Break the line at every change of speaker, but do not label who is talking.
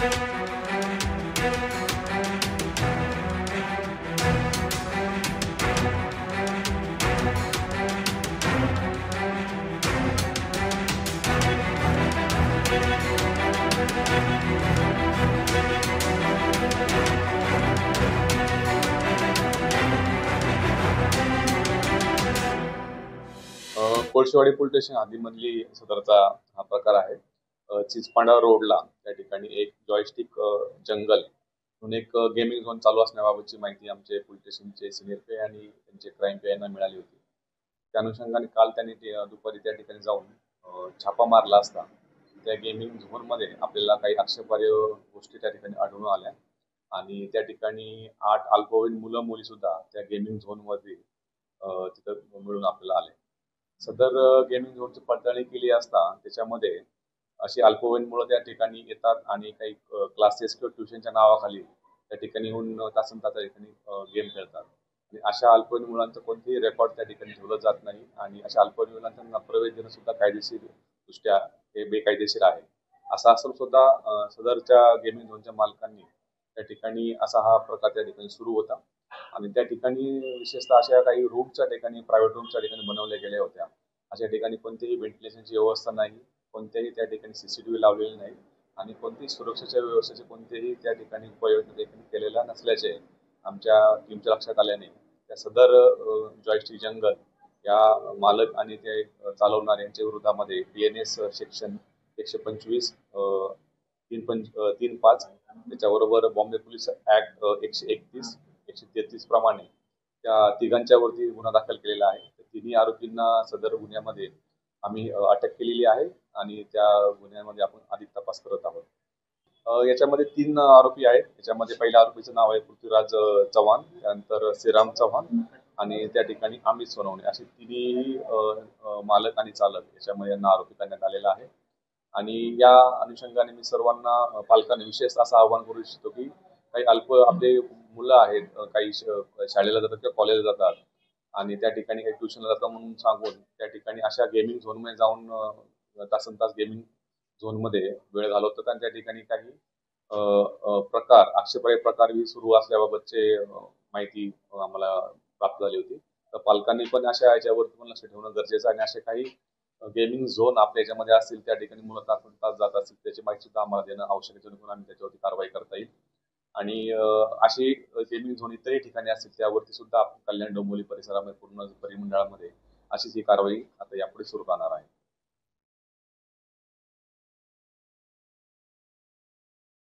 Kolshewadi police station हद्दीमधली सदरचा हा प्रकार आहे. चिचपांडा रोडला त्या ठिकाणी एक जॉयस्टिक जंगल म्हणून एक गेमिंग झोन चालू असण्याबाबतची माहिती आमचे पोलीस स्टेशनचे सिनियर पी आणि त्यांचे क्राईम पी यांना मिळाली होती. त्या अनुषंगाने काल त्यांनी दुपारी त्या ठिकाणी जाऊन छापा मारला असता त्या गेमिंग झोनमध्ये आपल्याला काही आक्षेपार्ह गोष्टी त्या ठिकाणी आढळून आल्या आणि त्या ठिकाणी 8 अल्पवयीन मुलं मुली सुद्धा त्या गेमिंग झोनमध्ये तिथं मिळून आपल्याला आले. सदर गेमिंग झोनची पडताळणी केली असता त्याच्यामध्ये अशी अल्पवयीन मुलं त्या ठिकाणी येतात आणि काही क्लासेस किंवा ट्युशनच्या नावाखाली त्या ठिकाणी येऊन तासन-तास त्या ठिकाणी गेम खेळतात आणि अशा अल्पवयीन मुलांचं कोणतेही रेकॉर्ड त्या ठिकाणी ठेवलं जात नाही आणि अशा अल्पवयीन मुलांना प्रवेश देणं सुद्धा कायदेशीर दृष्ट्या हे बेकायदेशीर आहे. असं असून सुद्धा सदरच्या गेमिंग झोनच्या मालकांनी त्या ठिकाणी असा हा प्रकार त्या ठिकाणी सुरू होता आणि त्या ठिकाणी विशेषतः अशा काही रूमच्या ठिकाणी प्रायव्हेट रूमच्या ठिकाणी बनवल्या गेल्या होत्या. अशा ठिकाणी कोणतीही व्हेंटिलेशनची व्यवस्था नाही, कोणत्याही त्या ठिकाणी सीसीटीव्ही लावलेले नाही आणि कोणतीही सुरक्षेच्या व्यवस्थेचे कोणतेही त्या ठिकाणी उपाययोजना देखील केलेल्या नसल्याचे आमच्या टीमच्या लक्षात आल्याने त्या सदर जॉयस्टिक जंगल या मालक आणि ते चालवणार यांच्या विरोधामध्ये BNS सेक्शन 125 3-5 त्याच्याबरोबर बॉम्बे पोलीस ऍक्ट 131 133 प्रमाणे त्या तिघांच्या वरती गुन्हा दाखल केलेला आहे. तिन्ही आरोपींना सदर गुन्ह्यामध्ये आम्ही अटक केलेली आहे आणि त्या गुन्ह्यामध्ये आपण अधिक तपास करत आहोत. याच्यामध्ये 3 आरोपी आहेत. याच्यामध्ये पहिल्या आरोपीचं नाव आहे पृथ्वीराज चव्हाण, त्यानंतर श्रीराम चव्हाण आणि त्या ठिकाणी अमित सोनवणे असे तिन्ही मालक आणि चालक याच्यामध्ये यांना आरोपी करण्यात आलेला आहे. आणि या अनुषंगाने मी सर्वांना पालकांना विशेष असं आवाहन करू इच्छितो की काही आपले मुलं आहेत, काही शाळेला जातात किंवा कॉलेजला जातात आणि त्या ठिकाणी काही ट्युशनला जातात म्हणून सांगून त्या ठिकाणी अशा गेमिंग झोनमध्ये जाऊन तासनतास गेमिंग झोनमध्ये वेळ घालवतात आणि त्या ठिकाणी काही आक्षेपार्ह प्रकार सुरू असल्याबाबतचे माहिती आम्हाला प्राप्त झाली होती. तर पालकांनी पण अशा याच्यावरती पण लक्ष ठेवणं गरजेचं आहे आणि असे काही गेमिंग झोन आपल्या याच्यामध्ये असतील त्या ठिकाणी मुलं तास जात असतील त्याची माहिती सुद्धा आम्हाला देणं आवश्यक आहे जेणेकरून आम्ही त्याच्यावरती कारवाई करता येईल. आणि अशी गेमिंग झोन इतरही ठिकाणी असतील त्यावरती सुद्धा आपण कल्याण डोंबिवली परिसरामध्ये पूर्ण परिमंडळामध्ये अशीच ही कारवाई आता यापुढे सुरू राहणार आहे.